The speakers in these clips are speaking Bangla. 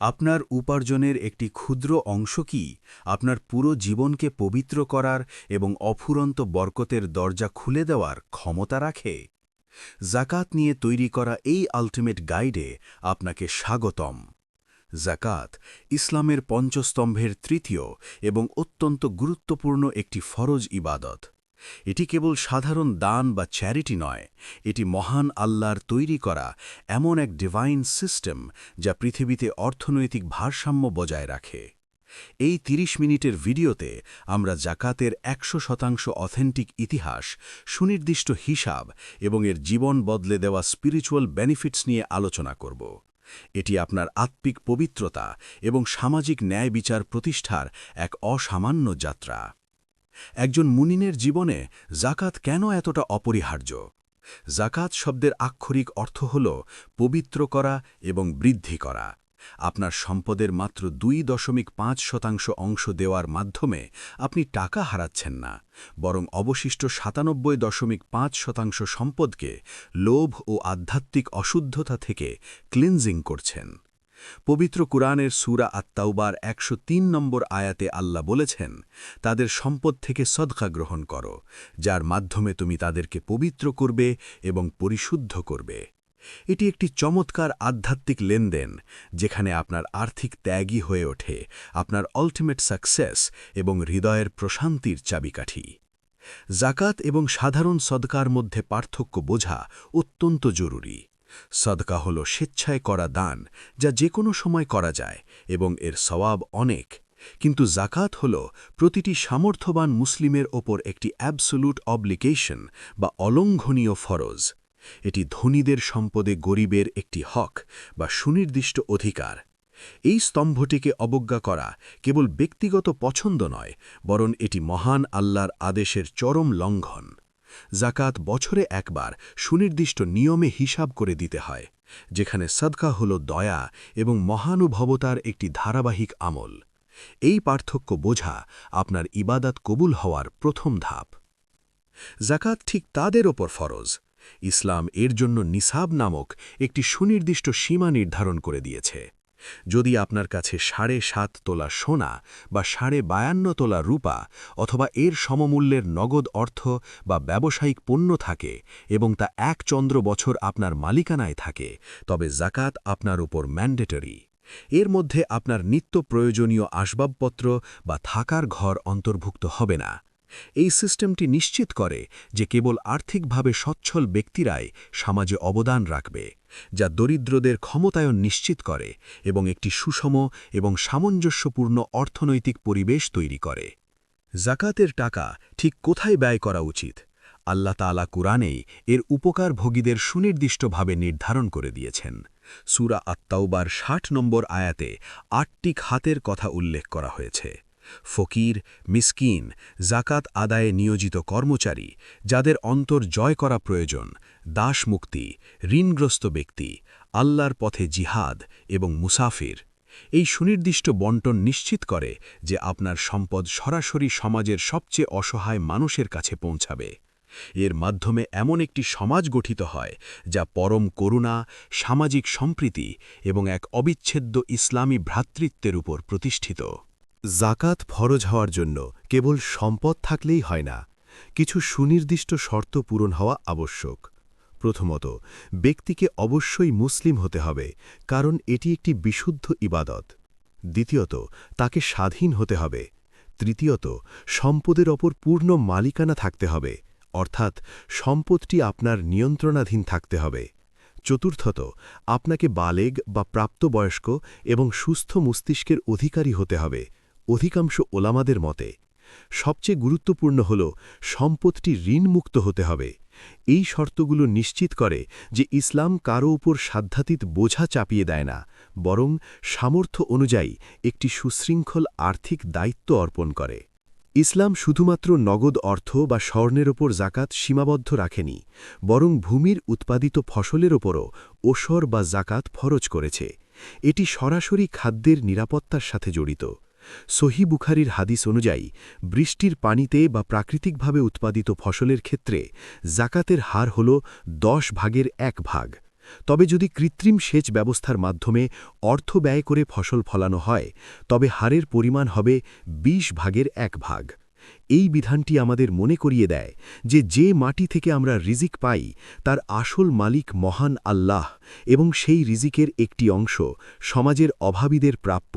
আপনার উপার্জনের একটি ক্ষুদ্র অংশ কি আপনার পুরো জীবনকে পবিত্র করার এবং অফুরন্ত বরকতের দরজা খুলে দেওয়ার ক্ষমতা রাখে? জাকাত নিয়ে তৈরি করা এই আল্টিমেট গাইডে আপনাকে স্বাগতম। জাকাত ইসলামের পঞ্চস্তম্ভের তৃতীয় এবং অত্যন্ত গুরুত্বপূর্ণ একটি ফরজ ইবাদত। এটি কেবল সাধারণ দান বা চ্যারিটি নয়, এটি মহান আল্লাহর তৈরি করা এমন এক ডিভাইন সিস্টেম যা পৃথিবীতে অর্থনৈতিক ভারসাম্য বজায় রাখে। এই ৩০ মিনিটের ভিডিওতে আমরা জাকাতের ১০০% অথেন্টিক ইতিহাস, সুনির্দিষ্ট হিসাব এবং এর জীবন বদলে দেওয়া স্পিরিচুয়াল বেনিফিটস নিয়ে আলোচনা করব। এটি আপনার আত্মিক পবিত্রতা এবং সামাজিক ন্যায় বিচার প্রতিষ্ঠার এক অসামান্য যাত্রা। একজন মুমিনের জীবনে জাকাত কেন এতটা অপরিহার্য? জাকাত শব্দের আক্ষরিক অর্থ হল পবিত্র করা এবং বৃদ্ধি করা। আপনার সম্পদের মাত্র ২.৫% অংশ দেওয়ার মাধ্যমে আপনি টাকা হারাচ্ছেন না, বরং অবশিষ্ট ৯৭.৫% সম্পদকে লোভ ও আধ্যাত্মিক অশুদ্ধতা থেকে ক্লিনজিং করছেন। পবিত্র কুরআনের সূরা আত-তাওবার ১০৩ নম্বর আয়াতে আল্লাহ বলেছেন, তাদের সম্পদ থেকে সদকা গ্রহণ করো, যার মাধ্যমে তুমি তাদেরকে পবিত্র করবে এবং পরিশুদ্ধ করবে। এটি একটি চমৎকার আধ্যাত্মিক লেনদেন, যেখানে আপনার আর্থিক ত্যাগই হয়ে ওঠে আপনার আল্টিমেট সাকসেস এবং হৃদয়ের প্রশান্তির চাবিকাঠি। জাকাত এবং সাধারণ সদকার মধ্যে পার্থক্য বোঝা অত্যন্ত জরুরি। সদকা হল স্বেচ্ছায় করা দান, যা যে কোনো সময় করা যায় এবং এর সওয়াব অনেক। কিন্তু জাকাত হল প্রতিটি সামর্থ্যবান মুসলিমের ওপর একটি অ্যাবসোলুট অব্লিগেশন বা অলঙ্ঘনীয় ফরজ। এটি ধনীদের সম্পদে গরিবের একটি হক বা সুনির্দিষ্ট অধিকার। এই স্তম্ভটিকে অবজ্ঞা করা কেবল ব্যক্তিগত পছন্দ নয়, বরং এটি মহান আল্লাহর আদেশের চরম লঙ্ঘন। জাকাত বছরে একবার সুনির্দিষ্ট নিয়মে হিসাব করে দিতে হয়, যেখানে সদকা হল দয়া এবং মহানুভবতার একটি ধারাবাহিক আমল। এই পার্থক্য বোঝা আপনার ইবাদত কবুল হওয়ার প্রথম ধাপ। জাকাত ঠিক তাদের ওপর ফরজ। ইসলাম এর জন্য নিসাব নামক একটি সুনির্দিষ্ট সীমা নির্ধারণ করে দিয়েছে। যদি আপনার কাছে ৭.৫ তোলা সোনা বা ৫২ তোলা রূপা অথবা এর সমমূল্যের নগদ অর্থ বা ব্যবসায়িক পণ্য থাকে এবং তা ১ চন্দ্র বছর আপনার মালিকানায় থাকে, তবে জাকাত আপনার উপর ম্যান্ডেটরি। এর মধ্যে আপনার নিত্য প্রয়োজনীয় আসবাবপত্র বা থাকার ঘর অন্তর্ভুক্ত হবে না। এই সিস্টেমটি নিশ্চিত করে যে কেবল আর্থিকভাবে সচ্ছল ব্যক্তিরাই সমাজে অবদান রাখবে, যা দরিদ্রদের ক্ষমতায়ন নিশ্চিত করে এবং একটি সুষম এবং সামঞ্জস্যপূর্ণ অর্থনৈতিক পরিবেশ তৈরি করে। জাকাতের টাকা ঠিক কোথায় ব্যয় করা উচিত? আল্লাহ তাআলা কুরআনেই এর উপকারভোগীদের সুনির্দিষ্টভাবে নির্ধারণ করে দিয়েছেন। সূরা আত-তাওবার ৬০ নম্বর আয়াতে ৮টি খাতের কথা উল্লেখ করা হয়েছে। ফকির, মিসকিন, জাকাত আদায়ে নিয়োজিত কর্মচারী, যাদের অন্তর জয় করা প্রয়োজন, দাসমুক্তি, ঋণগ্রস্ত ব্যক্তি, আল্লাহর পথে জিহাদ এবং মুসাফির। এই সুনির্দিষ্ট বণ্টন নিশ্চিত করে যে আপনার সম্পদ সরাসরি সমাজের সবচেয়ে অসহায় মানুষের কাছে পৌঁছাবে। এর মাধ্যমে এমন একটি সমাজ গঠিত হয় যা পরম করুণা, সামাজিক সম্প্রীতি এবং এক অবিচ্ছেদ্য ইসলামী ভ্রাতৃত্বের উপর প্রতিষ্ঠিত। জাকাত ফরজ হওয়ার জন্য কেবল সম্পদ থাকলেই হয় না, কিছু সুনির্দিষ্ট শর্ত পূরণ হওয়া আবশ্যক। প্রথমত, ব্যক্তিকে অবশ্যই মুসলিম হতে হবে, কারণ এটি একটি বিশুদ্ধ ইবাদত। দ্বিতীয়ত, তাকে স্বাধীন হতে হবে। তৃতীয়ত, সম্পদের ওপর পূর্ণ মালিকানা থাকতে হবে, অর্থাৎ সম্পদটি আপনার নিয়ন্ত্রণাধীন থাকতে হবে। চতুর্থত, আপনাকে বালেগ বা প্রাপ্তবয়স্ক এবং সুস্থ মস্তিষ্কের অধিকারী হতে হবে, অধিকাংশ ওলামাদের মতে। সবচেয়ে গুরুত্বপূর্ণ হল সম্পদটি ঋণমুক্ত হতে হবে। এই শর্তগুলো নিশ্চিত করে যে ইসলাম কারও উপর সাধ্যাতীত বোঝা চাপিয়ে দেয় না, বরং সামর্থ্য অনুযায়ী একটি সুশৃঙ্খল আর্থিক দায়িত্ব অর্পণ করে। ইসলাম শুধুমাত্র নগদ অর্থ বা স্বর্ণের ওপর জাকাত সীমাবদ্ধ রাখেনি, বরং ভূমির উৎপাদিত ফসলের ওপরও ওশর বা জাকাত ফরজ করেছে। এটি সরাসরি খাদ্যের নিরাপত্তার সাথে জড়িত। সহিহ বুখারীর হাদিস অনুযায়ী, বৃষ্টির পানিতে বা প্রাকৃতিকভাবে উৎপাদিত ফসলের ক্ষেত্রে জাকাতের হার হল ১০ ভাগের ১ ভাগ। তবে যদি কৃত্রিম সেচ ব্যবস্থার মাধ্যমে অর্থ ব্যয় করে ফসল ফলানো হয় তবে হারের পরিমাণ হবে ২০ ভাগের ১ ভাগ। এই বিধানটি আমাদের মনে করিয়ে দেয় যে মাটি থেকে আমরা রিজিক পাই তার আসল মালিক মহান আল্লাহ এবং সেই রিজিকের একটি অংশ সমাজের অভাবীদের প্রাপ্য।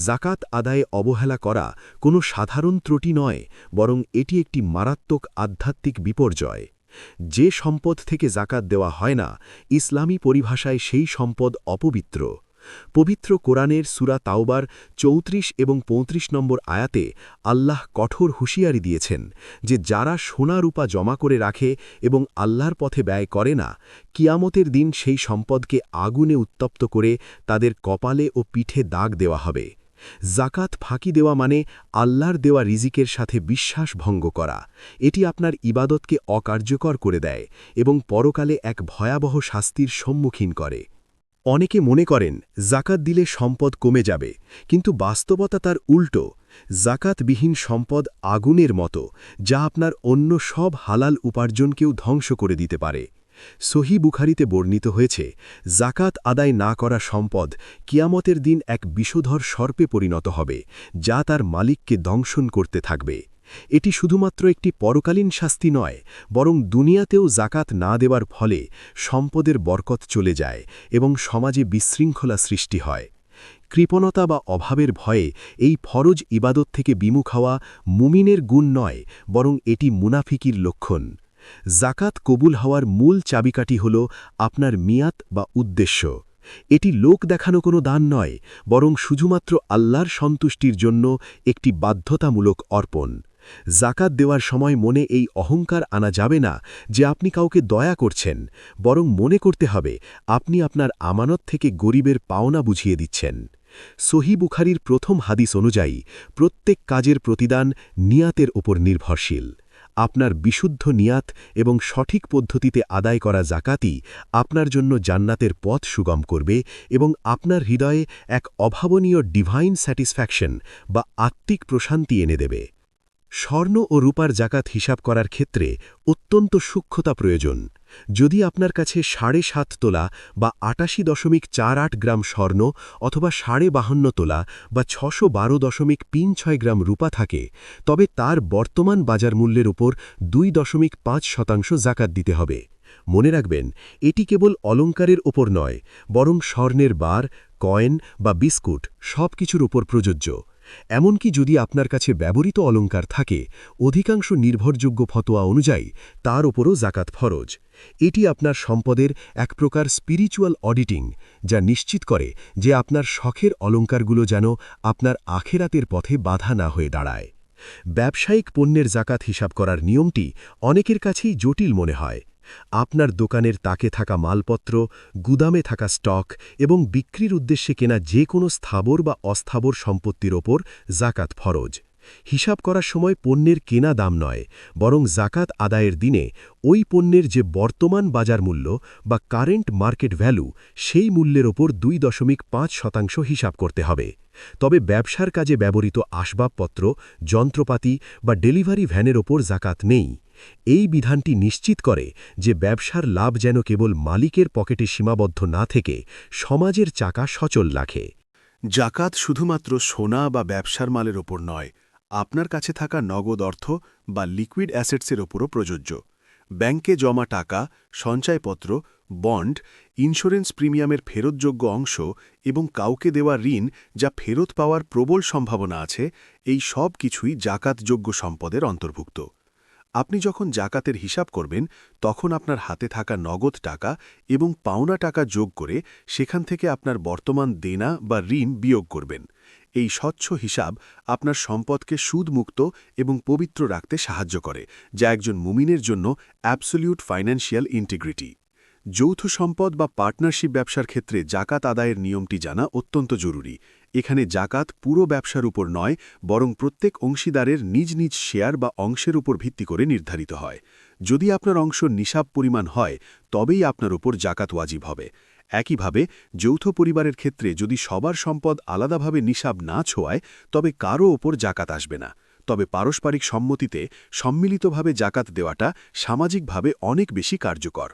জাকাত আদায়ে অবহেলা করা কোনো সাধারণ ত্রুটি নয়, বরং এটি একটি মারাত্মক আধ্যাত্মিক বিপর্যয়। যে সম্পদ থেকে জাকাত দেওয়া হয় না, ইসলামী পরিভাষায় সেই সম্পদ অপবিত্র। পবিত্র কোরআনের সূরা তাওবার ৩৪ এবং ৩৫ নম্বর আয়াতে আল্লাহ কঠোর হুঁশিয়ারি দিয়েছেন যে যারা সোনা রূপা জমা করে রাখে এবং আল্লাহর পথে ব্যয় করে না, কিয়ামতের দিন সেই সম্পদকে আগুনে উত্তপ্ত করে তাদের কপালে ও পিঠে দাগ দেওয়া হবে। জাকাত ফাঁকি দেওয়া মানে আল্লাহর দেওয়া রিজিকের সাথে বিশ্বাস ভঙ্গ করা। এটি আপনার ইবাদতকে অকার্যকর করে দেয় এবং পরকালে এক ভয়াবহ শাস্তির সম্মুখীন করে। অনেকে মনে করেন জাকাত দিলে সম্পদ কমে যাবে, কিন্তু বাস্তবতা তার উল্টো। জাকাতবিহীন সম্পদ আগুনের মতো, যা আপনার অন্য সব হালাল উপার্জনকেও ধ্বংস করে দিতে পারে। সহিহ বুখারীতে বর্ণিত হয়েছে, জাকাত আদায় না করা সম্পদ কিয়ামতের দিন এক বিষধর সর্পে পরিণত হবে, যা তার মালিককে দংশন করতে থাকবে। এটি শুধুমাত্র একটি পরকালীন শাস্তি নয়, বরং দুনিয়াতেও জাকাত না দেওয়ার ফলে সম্পদের বরকত চলে যায় এবং সমাজে বিশৃঙ্খলা সৃষ্টি হয়। কৃপণতা বা অভাবের ভয়ে এই ফরজ ইবাদত থেকে বিমুখ হওয়া মুমিনের গুণ নয়, বরং এটি মুনাফিকির লক্ষণ। জাকাত কবুল হওয়ার মূল চাবিকাঠি হল আপনার মিয়াত বা উদ্দেশ্য। এটি লোক দেখানো কোনো দান নয়, বরং শুধুমাত্র আল্লাহর সন্তুষ্টির জন্য একটি বাধ্যতামূলক অর্পণ। জাকাত দেওয়ার সময় মনে এই অহংকার আনা যাবে না যে আপনি কাউকে দয়া করছেন, বরং মনে করতে হবে আপনি আপনার আমানত থেকে গরিবের পাওনা বুঝিয়ে দিচ্ছেন। সহিহ বুখারীর প্রথম হাদিস অনুযায়ী প্রত্যেক কাজের প্রতিদান নিয়াতের ওপর নির্ভরশীল। আপনার বিশুদ্ধ নিয়াত এবং সঠিক পদ্ধতিতে আদায় করা জাকাতই আপনার জন্য জান্নাতের পথ সুগম করবে এবং আপনার হৃদয়ে এক অভাবনীয় ডিভাইন স্যাটিসফ্যাকশন বা আত্মিক প্রশান্তি এনে দেবে। স্বর্ণ ও রূপার জাকাত হিসাব করার ক্ষেত্রে অত্যন্ত সূক্ষ্মতা প্রয়োজন। যদি আপনার কাছে ৭.৫ তোলা বা ৮৮.৪৮ গ্রাম স্বর্ণ অথবা ৫২ তোলা বা ৬১২.৩৬ গ্রাম রূপা থাকে, তবে তার বর্তমান বাজার মূল্যের উপর ২.৫% জাকাত দিতে হবে। মনে রাখবেন, এটি কেবল অলংকারের ওপর নয়, বরং স্বর্ণের বার, কয়েন বা বিস্কুট সবকিছুর ওপর প্রযোজ্য। এমনকি যদি আপনার কাছে ব্যবহৃত অলংকার থাকে, অধিকাংশ নির্ভরযোগ্য ফতোয়া অনুযায়ী তার ওপরও জাকাত ফরজ। এটি আপনার সম্পদের এক প্রকার স্পিরিচুয়াল অডিটিং, যা নিশ্চিত করে যে আপনার শখের অলংকারগুলো যেন আপনার আখেরাতের পথে বাধা না হয়ে দাঁড়ায়। ব্যবসায়িক পণ্যের জাকাত হিসাব করার নিয়মটি অনেকের কাছেই জটিল মনে হয়। আপনার দোকানের তাকে থাকা মালপত্র, গুদামে থাকা স্টক এবং বিক্রির উদ্দেশ্যে কেনা যে কোনো স্থাবর বা অস্থাবর সম্পত্তির ওপর জাকাত ফরজ। হিসাব করার সময় পণ্যের কেনা দাম নয়, বরং জাকাত আদায়ের দিনে ওই পণ্যের যে বর্তমান বাজার মূল্য বা কারেন্ট মার্কেট ভ্যালু, সেই মূল্যের ওপর ২.৫% হিসাব করতে হবে। তবে ব্যবসার কাজে ব্যবহৃত আসবাবপত্র, যন্ত্রপাতি বা ডেলিভারি ভ্যানের ওপর জাকাত নেই। এই বিধানটি নিশ্চিত করে যে ব্যবসার লাভ যেন কেবল মালিকের পকেটে সীমাবদ্ধ না থেকে সমাজের চাকা সচল রাখে। জাকাত শুধুমাত্র সোনা বা ব্যবসার মালের ওপর নয়, আপনার কাছে থাকা নগদ অর্থ বা লিকুইড অ্যাসেটসের ওপরও প্রযোজ্য। ব্যাংকে জমা টাকা, সঞ্চয়পত্র, বন্ড, ইন্স্যুরেন্স প্রিমিয়ামের ফেরতযোগ্য অংশ এবং কাউকে দেওয়া ঋণ যা ফেরত পাওয়ার প্রবল সম্ভাবনা আছে, এই সব কিছুই জাকাতযোগ্য সম্পদের অন্তর্ভুক্ত। আপনি যখন জাকাতের হিসাব করবেন, তখন আপনার হাতে থাকা নগদ টাকা এবং পাওনা টাকা যোগ করে সেখান থেকে আপনার বর্তমান দেনা বা ঋণ বিয়োগ করবেন। এই স্বচ্ছ হিসাব আপনার সম্পদকে সুদমুক্ত এবং পবিত্র রাখতে সাহায্য করে, যা একজন মুমিনের জন্য অ্যাবসোলিউট ফাইন্যান্সিয়াল ইন্টিগ্রিটি। যৌথ সম্পদ বা পার্টনারশিপ ব্যবসার ক্ষেত্রে জাকাত আদায়ের নিয়মটি জানা অত্যন্ত জরুরি। এখানে জাকাত পুরো ব্যবসার উপর নয়, বরং প্রত্যেক অংশীদারের নিজ নিজ শেয়ার বা অংশের উপর ভিত্তি করে নির্ধারিত হয়। যদি আপনার অংশ নিসাব পরিমাণ হয়, তবেই আপনার উপর জাকাত ওয়াজিব হবে। একইভাবে যৌথ পরিবারের ক্ষেত্রে যদি সবার সম্পদ আলাদাভাবে নিসাব না ছোঁয়ায়, তবে কারও ওপর জাকাত আসবে না। তবে পারস্পরিক সম্মতিতে সম্মিলিতভাবে জাকাত দেওয়াটা সামাজিকভাবে অনেক বেশি কার্যকর।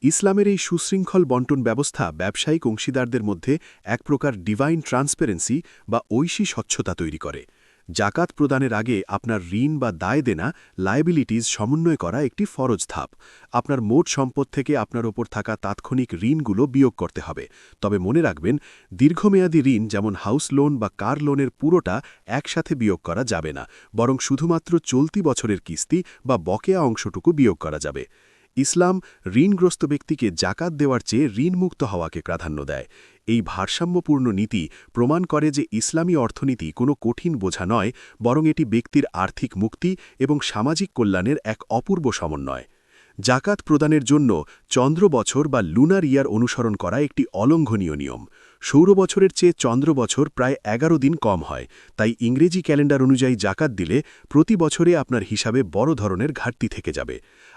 ইসলামের এই সুশৃঙ্খল বন্টন ব্যবস্থা ব্যবসায়িক অংশীদারদের মধ্যে এক প্রকার ডিভাইন ট্রান্সপারেন্সি বা ঐশী স্বচ্ছতা তৈরি করে। জাকাত প্রদানের আগে আপনার ঋণ বা দায় দেনা লায়াবিলিটিজ সমন্বয় করা একটি ফরজ ধাপ। আপনার মোট সম্পদ থেকে আপনার ওপর থাকা তাৎক্ষণিক ঋণগুলো বিয়োগ করতে হবে। তবে মনে রাখবেন, দীর্ঘমেয়াদী ঋণ যেমন হাউস লোন বা কার লোনের পুরোটা একসাথে বিয়োগ করা যাবে না, বরং শুধুমাত্র চলতি বছরের কিস্তি বা বকেয়া অংশটুকু বিয়োগ করা যাবে। ইসলাম ঋণগ্রস্ত ব্যক্তিকে জাকাত দেওয়ার চেয়ে ঋণমুক্ত হওয়াকে প্রাধান্য দেয়। এই ভারসাম্যপূর্ণ নীতি প্রমাণ করে যে ইসলামী অর্থনীতি কোনো কঠিন বোঝা নয়, বরং এটি ব্যক্তির আর্থিক মুক্তি এবং সামাজিক কল্যাণের এক অপূর্ব সমন্বয়। জাকাত প্রদানের জন্য চন্দ্র বছর বা লুনার ইয়ার অনুসরণ করা একটি অলঙ্ঘনীয় নিয়ম। সৌর বছরের চেয়ে চন্দ্র বছর প্রায় ১১ দিন কম হয়, তাই ইংরেজি ক্যালেন্ডার অনুযায়ী জাকাত দিলে প্রতি বছরে আপনার হিসাবে বড় ধরনের ঘাটতি থেকে যাবে।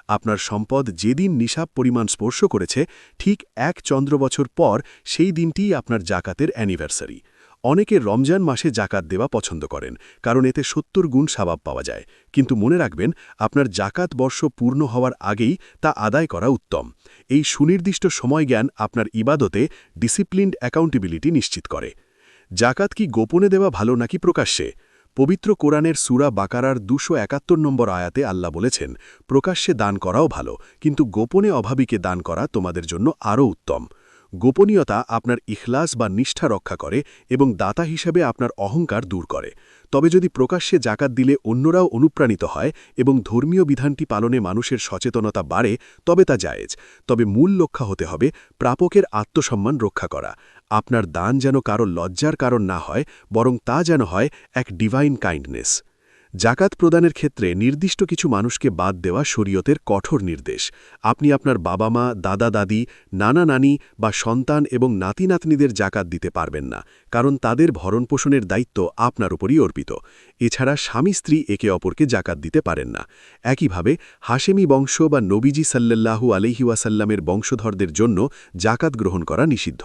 আপনার সম্পদ যেদিন নিসাব পরিমাণ স্পর্শ করেছে, ঠিক ১ চন্দ্র বছর পর সেই দিনটিই আপনার জাকাতের অ্যানিভার্সারি। অনেকে রমজান মাসে জাকাত দেওয়া পছন্দ করেন, কারণ এতে ৭০ গুণ সওয়াব পাওয়া যায়। কিন্তু মনে রাখবেন, আপনার জাকাত বর্ষ পূর্ণ হওয়ার আগেই তা আদায় করা উত্তম। এই সুনির্দিষ্ট সময়জ্ঞান আপনার ইবাদতে ডিসিপ্লিনড অ্যাকাউন্টেবিলিটি নিশ্চিত করে। জাকাত কি গোপনে দেওয়া ভালো নাকি প্রকাশ্যে? পবিত্র কোরআনের সূরা বাকারার ২৭১ নম্বর আয়াতে আল্লাহ বলেছেন, প্রকাশ্যে দান করাও ভালো, কিন্তু গোপনে অভাবীকে দান করা তোমাদের জন্য আরও উত্তম। গোপনীয়তা আপনার ইখলাস বা নিষ্ঠা রক্ষা করে এবং দাতা হিসেবে আপনার অহংকার দূর করে। তবে যদি প্রকাশ্যে জাকাত দিলে অন্যরাও অনুপ্রাণিত হয় এবং ধর্মীয় বিধানটি পালনে মানুষের সচেতনতা বাড়ে, তবে তা জায়েজ। তবে মূল লক্ষ্য হতে হবে প্রাপকের আত্মসম্মান রক্ষা করা। আপনার দান যেন কারো লজ্জার কারণ না হয়, বরং তা যেন হয় এক ডিভাইন কাইন্ডনেস। জাকাত প্রদানের ক্ষেত্রে নির্দিষ্ট কিছু মানুষকে বাদ দেওয়া শরীয়তের কঠোর নির্দেশ। আপনি আপনার বাবা মা, দাদা দাদি, নানা নানি বা সন্তান এবং নাতি নাতনিদের জাকাত দিতে পারবেন না, কারণ তাদের ভরণপোষণের দায়িত্ব আপনার উপরই অর্পিত। এছাড়া স্বামী স্ত্রী একে অপরকে জাকাত দিতে পারেন না। একইভাবে হাশেমি বংশ বা নবীজি সাল্লাল্লাহু আলাইহি ওয়াসাল্লামের বংশধরদের জন্য জাকাত গ্রহণ করা নিষিদ্ধ।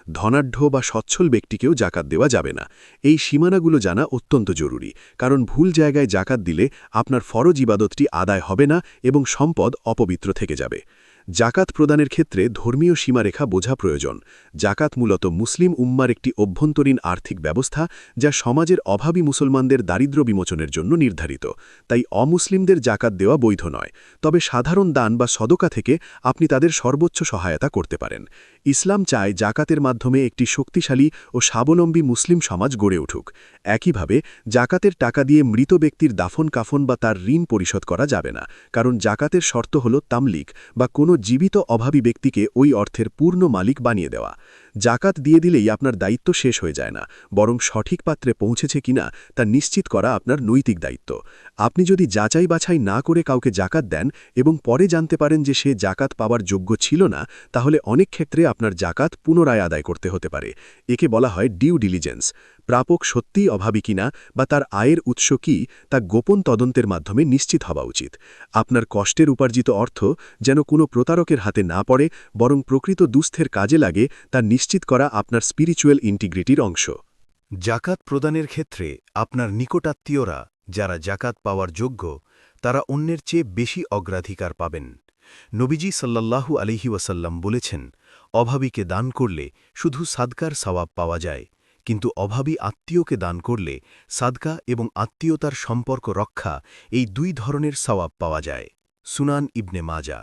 ধনাঢ্য বা সচ্ছল ব্যক্তিকেও জাকাত দেওয়া যাবে না। এই সীমানাগুলো জানা অত্যন্ত জরুরি, কারণ ভুল জায়গায় জাকাত দিলে আপনার ফরজ ইবাদতটি আদায় হবে না এবং সম্পদ অপবিত্র থেকে যাবে। জাকাত প্রদানের ক্ষেত্রে ধর্মীয় সীমারেখা বোঝা প্রয়োজন। জাকাত মূলত মুসলিম উম্মার একটি অভ্যন্তরীণ আর্থিক ব্যবস্থা, যা সমাজের অভাবী মুসলমানদের দারিদ্র্য বিমোচনের জন্য নির্ধারিত। তাই অমুসলিমদের জাকাত দেওয়া বৈধ নয়, তবে সাধারণ দান বা সদকা থেকে আপনি তাদের সর্বোচ্চ সহায়তা করতে পারেন। ইসলাম চায় জাকাতের মাধ্যমে একটি শক্তিশালী ও স্বাবলম্বী মুসলিম সমাজ গড়ে উঠুক। একইভাবে জাকাতের টাকা দিয়ে মৃত ব্যক্তির দাফন কাফন বা তার ঋণ পরিশোধ করা যাবে না, কারণ জাকাতের শর্ত হল তামলিক বা কোনো জীবিত অভাবী ব্যক্তিকে ওই অর্থের পূর্ণ মালিক বানিয়ে দেওয়া। জাকাত দিয়ে দিলেই আপনার দায়িত্ব শেষ হয়ে যায় না, বরং সঠিক পাত্রে পৌঁছেছে কিনা তা নিশ্চিত করা আপনার নৈতিক দায়িত্ব। আপনি যদি যাচাই বাছাই না করে কাউকে জাকাত দেন এবং পরে জানতে পারেন যে সে জাকাত পাওয়ার যোগ্য ছিল না, তাহলে অনেক ক্ষেত্রে আপনার জাকাত পুনরায় আদায় করতে হতে পারে। একে বলা হয় ডিউ ডিলিজেন্স। প্রাপক সত্যিই অভাবী কিনা বা তার আয়ের উৎস কী, তা গোপন তদন্তের মাধ্যমে নিশ্চিত হওয়া উচিত। আপনার কষ্টের উপার্জিত অর্থ যেন কোনো প্রতারকের হাতে না পড়ে, বরং প্রকৃত দুস্থের কাজে লাগে, তা নিশ্চিত করা আপনার স্পিরিচুয়াল ইন্টিগ্রিটির অংশ। জাকাত প্রদানের ক্ষেত্রে আপনার নিকটাত্মীয়রা, যারা জাকাত পাওয়ার যোগ্য, তারা অন্যের চেয়ে বেশি অগ্রাধিকার পাবেন। নবীজি সাল্লাল্লাহু আলাইহি ওয়াসাল্লাম বলেছেন, অভাবীকে দান করলে শুধু সাদকার সওয়াব পাওয়া যায়, কিন্তু অভাবী আত্মীয়কে দান করলে সাদকা এবং আত্মীয়তার সম্পর্ক রক্ষা, এই দুই ধরনের সওয়াব পাওয়া যায়। সুনান ইবনে মাজা।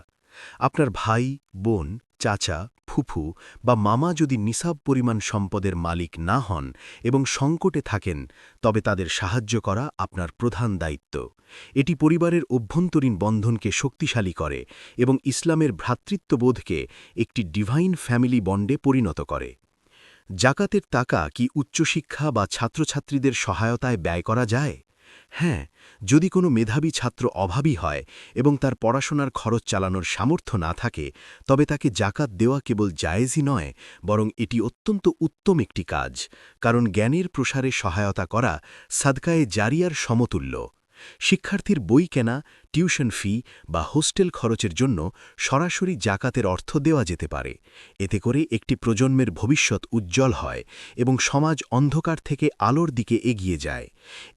আপনার ভাই, বোন, চাচা, ফুফু বা মামা যদি নিসাব পরিমাণ সম্পদের মালিক না হন এবং সংকটে থাকেন, তবে তাদের সাহায্য করা আপনার প্রধান দায়িত্ব। এটি পরিবারের অভ্যন্তরীণ বন্ধনকে শক্তিশালী করে এবং ইসলামের ভ্রাতৃত্ববোধকে একটি ডিভাইন ফ্যামিলি বন্ডে পরিণত করে। জাকাতের টাকা কি উচ্চশিক্ষা বা ছাত্রছাত্রীদের সহায়তায় ব্যয় করা যায়? হ্যাঁ, যদি কোনো মেধাবী ছাত্র অভাবী হয় এবং তার পড়াশোনার খরচ চালানোর সামর্থ্য না থাকে, তবে তাকে জাকাত দেওয়া কেবল জায়েজই নয়, বরং এটি অত্যন্ত উত্তম একটি কাজ, কারণ জ্ঞানের প্রসারে সহায়তা করা সাদকায়ে জারিয়ার সমতুল্য। শিক্ষার্থীর বই কেনা, টিউশন ফি বা হোস্টেল খরচের জন্য সরাসরি জাকাতের অর্থ দেওয়া যেতে পারে। এতে করে একটি প্রজন্মের ভবিষ্যৎ উজ্জ্বল হয় এবং সমাজ অন্ধকার থেকে আলোর দিকে এগিয়ে যায়।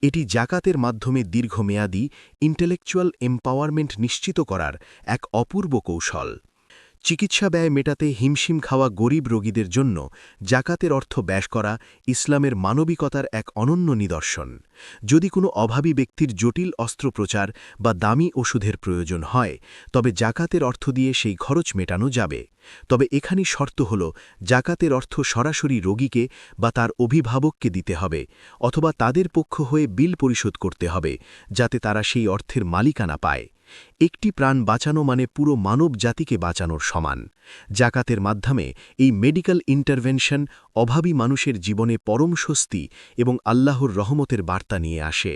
এটি জাকাতের মাধ্যমে দীর্ঘমেয়াদী ইন্টেলেকচুয়াল এম্পাওয়ারমেন্ট নিশ্চিত করার এক অপূর্ব কৌশল। চিকিৎসা ব্যয় মেটাতে হিমশিম খাওয়া গরিব রোগীদের জন্য জাকাতের অর্থ ব্যয় করা ইসলামের মানবিকতার এক অনন্য নিদর্শন। যদি কোনো অভাবী ব্যক্তির জটিল অস্ত্রোপচার বা দামি ওষুধের প্রয়োজন হয়, তবে জাকাতের অর্থ দিয়ে সেই খরচ মেটানো যাবে। তবে এখানে শর্ত হল, জাকাতের অর্থ সরাসরি রোগীকে বা তার অভিভাবককে দিতে হবে, অথবা তাদের পক্ষ হয়ে বিল পরিশোধ করতে হবে, যাতে তারা সেই অর্থের মালিকানা পায়। একটি প্রাণ বাঁচানো মানে পুরো মানব জাতিকে বাঁচানোর সমান। জাকাতের মাধ্যমে এই মেডিকেল ইন্টারভেনশন অভাবী মানুষের জীবনে পরম স্বস্তি এবং আল্লাহর রহমতের বার্তা নিয়ে আসে।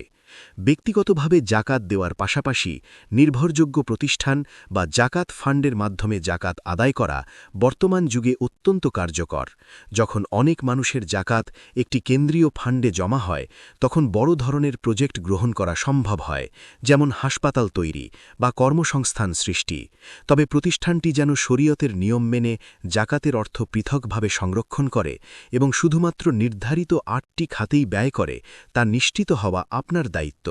ব্যক্তিগতভাবে জাকাত দেওয়ার পাশাপাশি নির্ভরযোগ্য প্রতিষ্ঠান বা জাকাত ফান্ডের মাধ্যমে জাকাত আদায় করা বর্তমান যুগে অত্যন্ত কার্যকর। যখন অনেক মানুষের জাকাত একটি কেন্দ্রীয় ফান্ডে জমা হয়, তখন বড় ধরনের প্রজেক্ট গ্রহণ করা সম্ভব হয়, যেমন হাসপাতাল তৈরি বা কর্মসংস্থান সৃষ্টি। তবে প্রতিষ্ঠানটি যেন শরীয়তের নিয়ম মেনে জাকাতের অর্থ পৃথকভাবে সংরক্ষণ করে এবং শুধুমাত্র নির্ধারিত ৮টি খাতেই ব্যয় করে, তা নিশ্চিত হওয়া আপনার দায়িত্ব।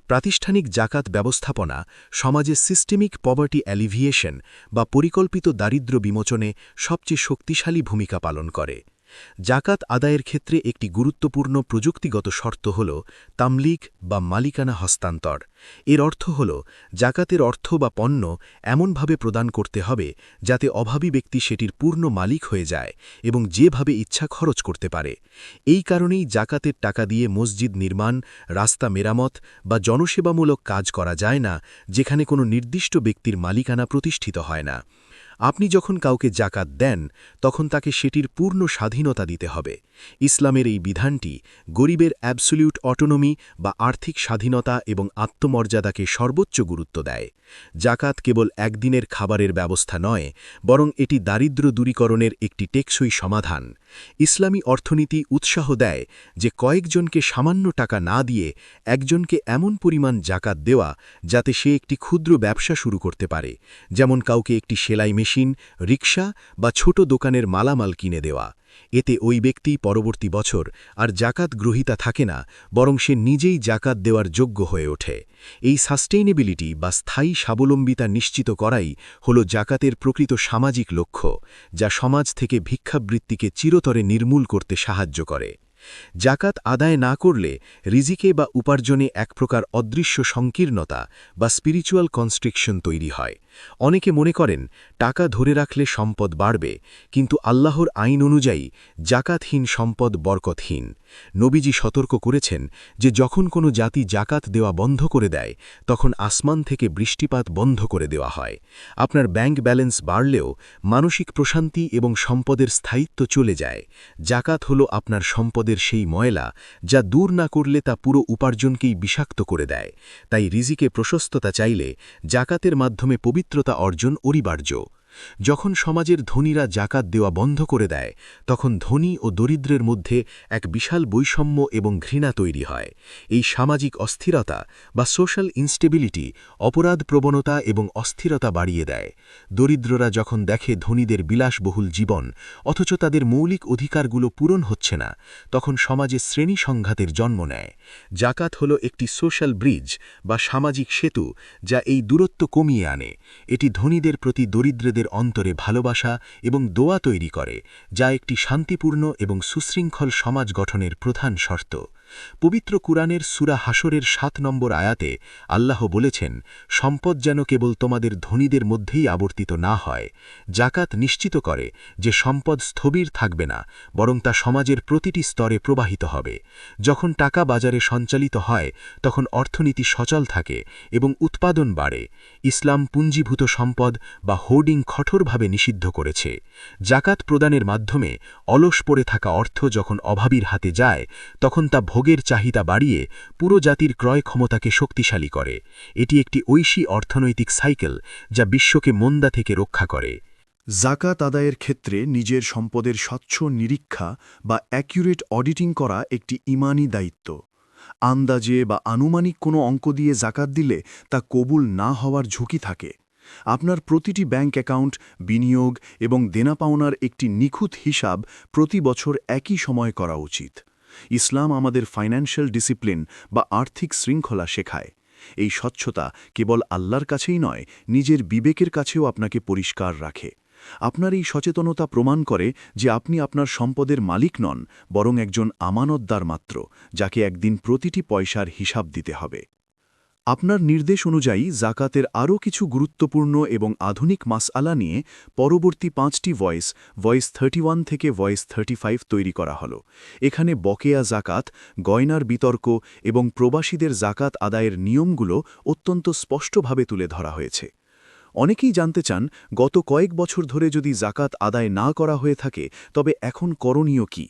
প্রাতিষ্ঠানিক জাকাত ব্যবস্থাপনা সমাজে সিস্টেমিক পভার্টি অ্যালিভিয়েশন বা পরিকল্পিত দারিদ্র্য বিমোচনে সবচেয়ে শক্তিশালী ভূমিকা পালন করে। জাকাত আদায়ের ক্ষেত্রে একটি গুরুত্বপূর্ণ প্রযুক্তিগত শর্ত হল তামলিক বা মালিকানা হস্তান্তর। এর অর্থ হল, জাকাতের অর্থ বা পণ্য এমনভাবে প্রদান করতে হবে যাতে অভাবী ব্যক্তি সেটির পূর্ণ মালিক হয়ে যায় এবং যেভাবে ইচ্ছা খরচ করতে পারে। এই কারণেই জাকাতের টাকা দিয়ে মসজিদ নির্মাণ, রাস্তা মেরামত বা জনসেবামূলক কাজ করা যায় না, যেখানে কোনো নির্দিষ্ট ব্যক্তির মালিকানা প্রতিষ্ঠিত হয় না। আপনি যখন কাউকে জাকাত দেন, তখন তাকে সেটির পূর্ণ স্বাধীনতা দিতে হবে। ইসলামের এই বিধানটি গরিবের অ্যাবসোলিউট অটোনমি বা আর্থিক স্বাধীনতা এবং আত্মমর্যাদাকে সর্বোচ্চ গুরুত্ব দেয়। জাকাত কেবল একদিনের খাবারের ব্যবস্থা নয়, বরং এটি দারিদ্র্য দূরীকরণের একটি টেকসই সমাধান। ইসলামী অর্থনীতি উৎসাহ দেয় যে কয়েকজনকে সামান্য টাকা না দিয়ে একজনকে এমন পরিমাণ জাকাত দেওয়া যাতে সে একটি ক্ষুদ্র ব্যবসা শুরু করতে পারে, যেমন কাউকে একটি সেলাই মেশিন, রিকশা বা ছোট দোকানের মালামাল কিনে দেওয়া। এতে ওই ব্যক্তি পরবর্তী বছর আর জাকাত গ্রহীতা থাকে না, বরং সে নিজেই জাকাত দেওয়ার যোগ্য হয়ে ওঠে। এই সাস্টেইনেবিলিটি বা স্থায়ী স্বাবলম্বিতা নিশ্চিত করাই হল জাকাতের প্রকৃত সামাজিক লক্ষ্য, যা সমাজ থেকে ভিক্ষাবৃত্তিকে চিরতরে নির্মূল করতে সাহায্য করে। জাকাত আদায় না করলে রিজিকে বা উপার্জনে এক প্রকার অদৃশ্য সংকীর্ণতা বা স্পিরিচুয়াল কনস্ট্রিকশন তৈরি হয়। অনেকে মনে করেন টাকা ধরে রাখলে সম্পদ বাড়বে, কিন্তু আল্লাহর আইন অনুযায়ী জাকাতহীন সম্পদ বরকতহীন। নবীজি সতর্ক করেছেন যে যখন কোনো জাতি জাকাত দেওয়া বন্ধ করে দেয়, তখন আসমান থেকে বৃষ্টিপাত বন্ধ করে দেওয়া হয়। আপনার ব্যাংক ব্যালেন্স বাড়লেও মানসিক প্রশান্তি এবং সম্পদের স্থায়িত্ব চলে যায়। জাকাত হল আপনার সম্পদের সেই ময়লা যা দূর না করলে তা পুরো উপার্জনকেই বিষাক্ত করে দেয়। তাই রিজিকে প্রশস্ততা চাইলে জাকাতের মাধ্যমে পবিত্রতা অর্জন অনিবার্য। যখন সমাজের ধনীরা জাকাত দেওয়া বন্ধ করে দেয়, তখন ধনী ও দরিদ্রের মধ্যে এক বিশাল বৈষম্য এবং ঘৃণা তৈরি হয়। এই সামাজিক অস্থিরতা বা সোশ্যাল ইনস্টেবিলিটি অপরাধ প্রবণতা এবং অস্থিরতা বাড়িয়ে দেয়। দরিদ্ররা যখন দেখে ধনীদের বিলাসবহুল জীবন অথচ তাদের মৌলিক অধিকারগুলো পূরণ হচ্ছে না, তখন সমাজে শ্রেণী সংঘাতের জন্ম নেয়। জাকাত হল একটি সোশ্যাল ব্রিজ বা সামাজিক সেতু যা এই দূরত্ব কমিয়ে আনে। এটি ধনীদের প্রতি দরিদ্রদের অন্তরে ভালোবাসা এবং দোয়া তৈরি করে, যা একটি শান্তিপূর্ণ এবং সুশৃঙ্খল সমাজ গঠনের প্রধান শর্ত। পবিত্র কুরআনের সূরা হাশরের ৭ নম্বর আয়াতে আল্লাহ বলেছেন, সম্পদ যেন কেবল তোমাদের ধনীদের মধ্যেই আবর্তিত না হয়। জাকাত নিশ্চিত করে যে সম্পদ স্থবির থাকবে না, বরং তা সমাজের প্রতিটি স্তরে প্রবাহিত হবে। যখন টাকা বাজারে সঞ্চালিত হয়, তখন অর্থনীতি সচল থাকে এবং উৎপাদন বাড়ে। ইসলাম পুঞ্জীভূত সম্পদ বা হোর্ডিং কঠোরভাবে নিষিদ্ধ করেছে। জাকাত প্রদানের মাধ্যমে অলস পড়ে থাকা অর্থ যখন অভাবীর হাতে যায়, তখন তা ভোগের চাহিদা বাড়িয়ে পুরো জাতির ক্রয় ক্ষমতাকে শক্তিশালী করে। এটি একটি ঐশী অর্থনৈতিক সাইকেল যা বিশ্বকে মন্দা থেকে রক্ষা করে। জাকাত আদায়ের ক্ষেত্রে নিজের সম্পদের স্বচ্ছ নিরীক্ষা বা অ্যাকিউরেট অডিটিং করা একটি ঈমানী দায়িত্ব। আন্দাজে বা আনুমানিক কোনো অঙ্ক দিয়ে জাকাত দিলে তা কবুল না হওয়ার ঝুঁকি থাকে। আপনার প্রতিটি ব্যাংক অ্যাকাউন্ট, বিনিয়োগ এবং দেনা পাওনার একটি নিখুঁত হিসাব প্রতি বছর একই সময়ে করা উচিত। ইসলাম আমাদের ফাইন্যান্সিয়াল ডিসিপ্লিন বা আর্থিক শৃঙ্খলা শেখায়। এই স্বচ্ছতা কেবল আল্লাহর কাছেই নয়, নিজের বিবেকের কাছেও আপনাকে পরিষ্কার রাখে। আপনার এই সচেতনতা প্রমাণ করে যে আপনি আপনার সম্পদের মালিক নন, বরং একজন আমানতদার মাত্র, যাকে একদিন প্রতিটি পয়সার হিসাব দিতে হবে। আপনার নির্দেশ অনুযায়ী জাকাতের আরও কিছু গুরুত্বপূর্ণ এবং আধুনিক মাসআলা নিয়ে পরবর্তী 5টি ভয়েস 31 থেকে ভয়েস 35 তৈরি করা হলো। এখানে বকেয়া জাকাত, গয়নার বিতর্ক এবং প্রবাসীদের জাকাত আদায়ের নিয়মগুলো অত্যন্ত স্পষ্টভাবে তুলে ধরা হয়েছে। অনেকেই জানতে চান, গত কয়েক বছর ধরে যদি জাকাত আদায় না করা হয়ে থাকে, তবে এখন করণীয় কি?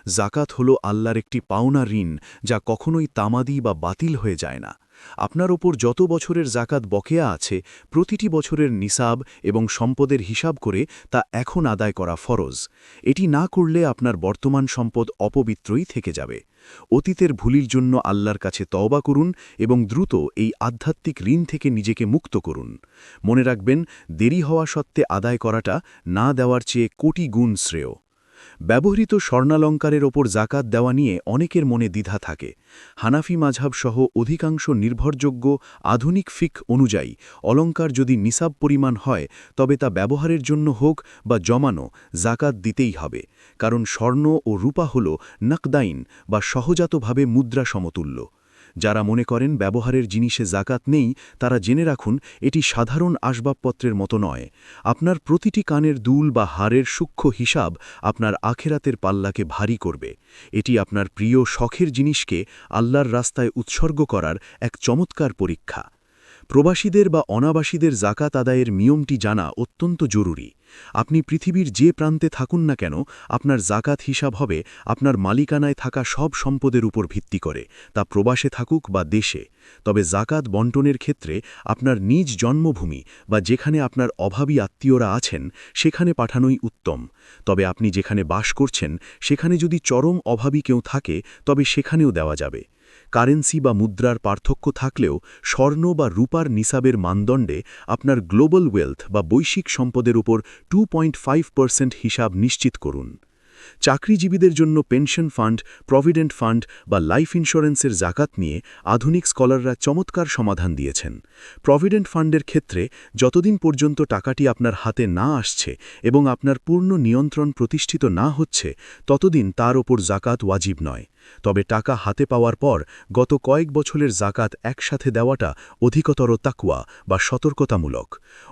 জাকাত হল আল্লাহর একটি পাওনা ঋণ, যা কখনোই তামাদি বা বাতিল হয়ে যায় না। আপনার ওপর যত বছরের জাকাত বকেয়া আছে, প্রতিটি বছরের নিসাব এবং সম্পদের হিসাব করে তা এখন আদায় করা ফরজ। এটি না করলে আপনার বর্তমান সম্পদ অপবিত্রই থেকে যাবে। অতীতের ভুলির জন্য আল্লাহর কাছে তওবা করুন এবং দ্রুত এই আধ্যাত্মিক ঋণ থেকে নিজেকে মুক্ত করুন। মনে রাখবেন, দেরি হওয়া সত্ত্বে আদায় করাটা না দেওয়ার চেয়ে কোটি গুণ শ্রেয়। ব্যবহৃত স্বর্ণালঙ্কারের ওপর জাকাত দেওয়া নিয়ে অনেকের মনে দ্বিধা থাকে। হানাফি মাযহাব সহ অধিকাংশ নির্ভরযোগ্য আধুনিক ফিকহ অনুযায়ী অলঙ্কার যদি নিসাব পরিমাণ হয়, তবে তা ব্যবহারের জন্য হোক বা জমানো, জাকাত দিতেই হবে। কারণ স্বর্ণ ও রূপা হল নাকদাইন বা সহজাতভাবে মুদ্রা সমতুল্য। যারা মনে করেন ব্যবহারের জিনিসে জাকাত নেই, তারা জেনে রাখুন, এটি সাধারণ আসবাবপত্রের মতো নয়। আপনার প্রতিটি কানের দুল বা হাড়ের সূক্ষ্ম হিসাব আপনার আখেরাতের পাল্লাকে ভারী করবে। এটি আপনার প্রিয় শখের জিনিসকে আল্লাহর রাস্তায় উৎসর্গ করার এক চমৎকার পরীক্ষা। প্রবাসীদের বা অনাবাসীদের জাকাত আদায়ের নিয়মটি জানা অত্যন্ত জরুরি। আপনি পৃথিবীর যে প্রান্তে থাকুন না কেন, আপনার জাকাত হিসাব হবে আপনার মালিকানায় থাকা সব সম্পদের উপর ভিত্তি করে, তা প্রবাসে থাকুক বা দেশে। তবে জাকাত বন্টনের ক্ষেত্রে আপনার নিজ জন্মভূমি বা যেখানে আপনার অভাবী আত্মীয়রা আছেন, সেখানে পাঠানোই উত্তম। তবে আপনি যেখানে বাস করছেন, সেখানে যদি চরম অভাবী কেউ থাকে, তবে সেখানেও দেওয়া যাবে। কারেন্সি বা মুদ্রার পার্থক্য থাকলেও স্বর্ণ বা রূপার নিসাবের মানদণ্ডে আপনার গ্লোবাল ওয়েলথ বা বৈশ্বিক সম্পদের উপর 2.5% হিসাব নিশ্চিত করুন। চাকরিজীবীদের জন্য পেনশন ফান্ড, প্রভিডেন্ট ফান্ড বা লাইফ ইন্স্যুরেন্সের জাকাত নিয়ে আধুনিক স্কলাররা চমৎকার সমাধান দিয়েছেন। প্রভিডেন্ট ফান্ডের ক্ষেত্রে যতদিন পর্যন্ত টাকাটি আপনার হাতে না আসছে এবং আপনার পূর্ণ নিয়ন্ত্রণ প্রতিষ্ঠিত না হচ্ছে, ততদিন তার ওপর জাকাত ওয়াজিব নয়। তবে টাকা হাতে পাওয়ার পর গত কয়েক বছরের জাকাত একসাথে দেওয়াটা অধিকতর তাকওয়া বা সতর্কতামূলক।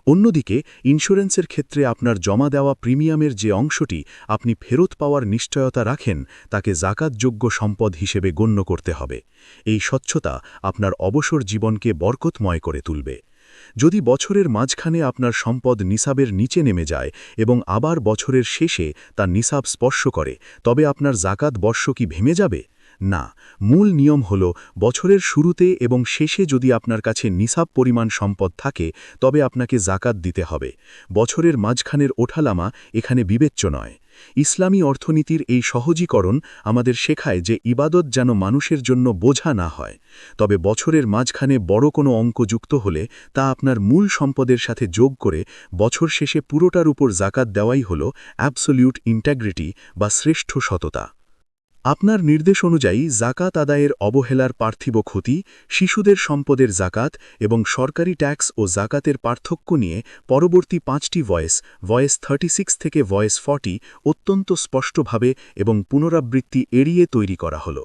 অন্যদিকে ইন্স্যুরেন্সের ক্ষেত্রে আপনার জমা দেওয়া প্রিমিয়ামের যে অংশটি আপনি ফেরত পাওয়ার নিশ্চয়তা রাখেন, তাকে জাকাতযোগ্য সম্পদ হিসেবে গণ্য করতে হবে। এই স্বচ্ছতা আপনার অবসর জীবনকে বরকতময় করে তুলবে। যদি বছরের মাঝখানে আপনার সম্পদ নিসাবের নিচে নেমে যায় এবং আবার বছরের শেষে তা নিসাব স্পর্শ করে, তবে আপনার জাকাত বর্ষ কি ভেঙে যাবে? না, মূল নিয়ম হল বছরের শুরুতে এবং শেষে যদি আপনার কাছে নিসাব পরিমাণ সম্পদ থাকে, তবে আপনাকে জাকাত দিতে হবে। বছরের মাঝখানের ওঠানামা এখানে বিবেচ্য নয়। ইসলামী অর্থনীতির এই সহজীকরণ আমাদের শেখায় যে ইবাদত যেন মানুষের জন্য বোঝা না হয়। তবে বছরের মাঝখানে বড় কোনো অঙ্ক যুক্ত হলে তা আপনার মূল সম্পদের সাথে যোগ করে বছর শেষে পুরোটার উপর জাকাত দেওয়াই হল অ্যাবসোলিউট ইন্টিগ্রিটি বা শ্রেষ্ঠ সততা। আপনার নির্দেশ অনুযায়ী জাকাত আদায়ের অবহেলার পার্থিব ক্ষতি, শিশুদের সম্পদের জাকাত এবং সরকারি ট্যাক্স ও জাকাতের পার্থক্য নিয়ে পরবর্তী 5টি ভয়েস 36 থেকে ভয়েস 40 অত্যন্ত স্পষ্টভাবে এবং পুনরাবৃত্তি এড়িয়ে তৈরি করা হল।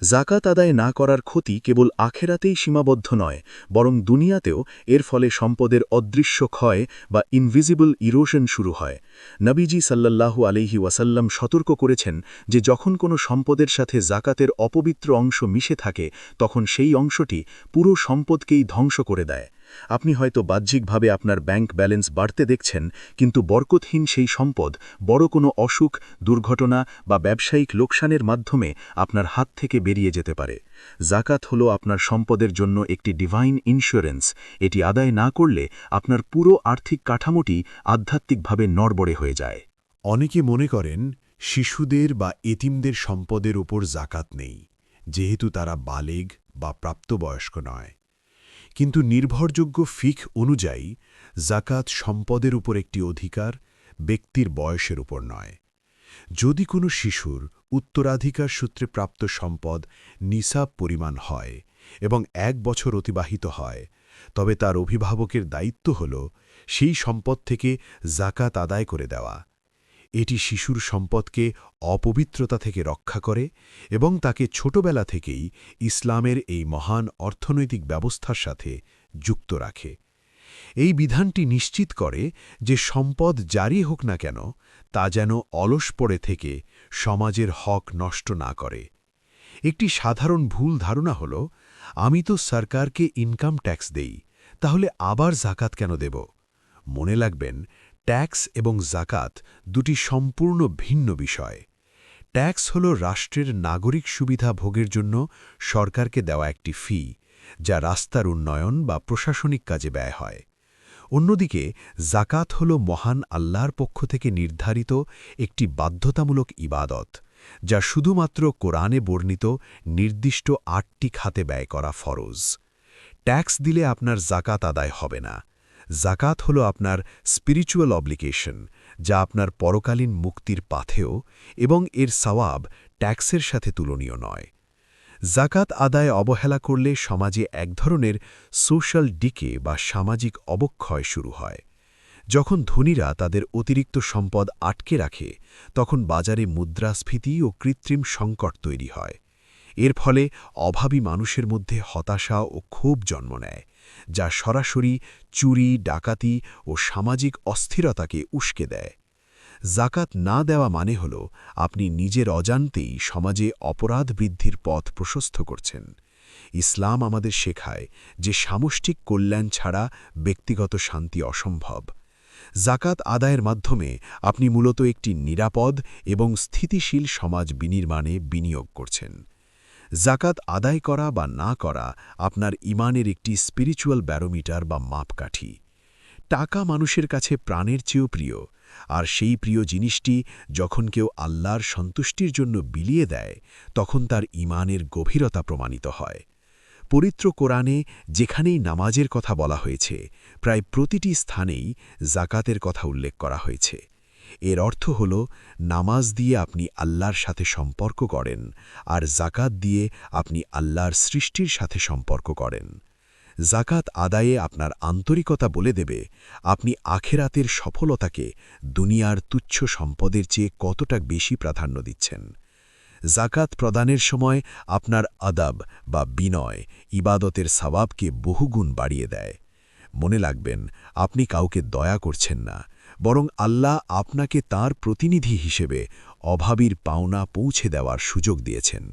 জাকাত আদায় না করার ক্ষতি কেবল আখেরাতেই সীমাবদ্ধ নয়, বরং দুনিয়াতেও এর ফলে সম্পদের অদৃশ্য ক্ষয় বা ইনভিজিবল ইরোশন শুরু হয়। নবীজি সাল্লাল্লাহু আলাইহি ওয়াসাল্লাম সতর্ক করেছেন যে যখন কোনো সম্পদের সাথে জাকাতের অপবিত্র অংশ মিশে থাকে, তখন সেই অংশটি পুরো সম্পদকেই ধ্বংস করে দেয়। আপনি হয়তো বাহ্যিকভাবে আপনার ব্যাংক ব্যালেন্স বাড়তে দেখছেন, কিন্তু বরকতহীন সেই সম্পদ বড় কোনো অসুখ, দুর্ঘটনা বা ব্যবসায়িক লোকসানের মাধ্যমে আপনার হাত থেকে বেরিয়ে যেতে পারে। জাকাত হল আপনার সম্পদের জন্য একটি ডিভাইন ইন্স্যুরেন্স। এটি আদায় না করলে আপনার পুরো আর্থিক কাঠামোটি আধ্যাত্মিকভাবে নড়বড়ে হয়ে যায়। অনেকে মনে করেন শিশুদের বা এতিমদের সম্পদের উপর জাকাত নেই, যেহেতু তারা বালেগ বা প্রাপ্তবয়স্ক নয়। কিন্তু নির্ভরযোগ্য ফিকহ অনুযায়ী জাকাত সম্পদের উপর একটি অধিকার, ব্যক্তির বয়সের উপর নয়। যদি কোনো শিশুর উত্তরাধিকার সূত্রে প্রাপ্ত সম্পদ নিসাব পরিমাণ হয় এবং 1 বছর অতিবাহিত হয়, তবে তার অভিভাবকের দায়িত্ব হল সেই সম্পদ থেকে জাকাত আদায় করে দেওয়া। এটি শিশুর সম্পদকে অপবিত্রতা থেকে রক্ষা করে এবং তাকে ছোটবেলা থেকেই ইসলামের এই মহান অর্থনৈতিক ব্যবস্থার সাথে যুক্ত রাখে। এই বিধানটি নিশ্চিত করে যে সম্পদ যারই হোক না কেন তা যেন অলস পড়ে থেকে সমাজের হক নষ্ট না করে। একটি সাধারণ ভুল ধারণা হল, আমি তো সরকারকে ইনকাম ট্যাক্স দেই, তাহলে আবার জাকাত কেন দেব? মনে রাখবেন, ট্যাক্স এবং জাকাত দুটি সম্পূর্ণ ভিন্ন বিষয়। ট্যাক্স হল রাষ্ট্রের নাগরিক সুবিধা ভোগের জন্য সরকারকে দেওয়া একটি ফি, যা রাস্তার উন্নয়ন বা প্রশাসনিক কাজে ব্যয় হয়। অন্যদিকে জাকাত হল মহান আল্লাহর পক্ষ থেকে নির্ধারিত একটি বাধ্যতামূলক ইবাদত, যা শুধুমাত্র কোরআনে বর্ণিত নির্দিষ্ট 8টি খাতে ব্যয় করা ফরজ। ট্যাক্স দিলে আপনার জাকাত আদায় হবে না। জাকাত হল আপনার স্পিরিচুয়াল অব্লিগেশন, যা আপনার পরকালীন মুক্তির পাথেয়, এবং এর সওয়াব ট্যাক্সের সাথে তুলনীয় নয়। জাকাত আদায় অবহেলা করলে সমাজে এক ধরনের সোশ্যাল ডিকে বা সামাজিক অবক্ষয় শুরু হয়। যখন ধনীরা তাদের অতিরিক্ত সম্পদ আটকে রাখে, তখন বাজারে মুদ্রাস্ফীতি ও কৃত্রিম সংকট তৈরি হয়। এর ফলে অভাবী মানুষের মধ্যে হতাশা ও ক্ষোভ জন্ম নেয়, যা সরাসরি চুরি, ডাকাতি ও সামাজিক অস্থিরতাকে উস্কে দেয়। জাকাত না দেওয়া মানে হল আপনি নিজের অজান্তেই সমাজে অপরাধ বৃদ্ধির পথ প্রশস্ত করছেন। ইসলাম আমাদের শেখায় যে সামষ্টিক কল্যাণ ছাড়া ব্যক্তিগত শান্তি অসম্ভব। জাকাত আদায়ের মাধ্যমে আপনি মূলত একটি নিরাপদ এবং স্থিতিশীল সমাজ বিনির্মাণে বিনিয়োগ করছেন। জাকাত আদায় করা বা না করা আপনার ঈমানের একটি স্পিরিচুয়াল ব্যারোমিটার বা মাপকাঠি। টাকা মানুষের কাছে প্রাণের চেয়েও প্রিয়, আর সেই প্রিয় জিনিসটি যখন কেউ আল্লাহর সন্তুষ্টির জন্য বিলিয়ে দেয়, তখন তার ঈমানের গভীরতা প্রমাণিত হয়। পবিত্র কোরআনে যেখানেই নামাজের কথা বলা হয়েছে, প্রায় প্রতিটি স্থানেই জাকাতের কথা উল্লেখ করা হয়েছে। এর অর্থ হল, নামাজ দিয়ে আপনি আল্লাহর সাথে সম্পর্ক করেন, আর জাকাত দিয়ে আপনি আল্লাহর সৃষ্টির সাথে সম্পর্ক করেন। জাকাত আদায়ে আপনার আন্তরিকতা বলে দেবে আপনি আখেরাতের সফলতাকে দুনিয়ার তুচ্ছ সম্পদের চেয়ে কতটা বেশি প্রাধান্য দিচ্ছেন। জাকাত প্রদানের সময় আপনার আদাব বা বিনয় ইবাদতের সওয়াবকে বহুগুণ বাড়িয়ে দেয়। মনে রাখবেন, আপনি কাউকে দয়া করছেন না, বরং আল্লাহ আপনাকে তার প্রতিনিধি হিসেবে অভাবীর পাওনা পৌঁছে দেওয়ার সুযোগ দিয়েছেন।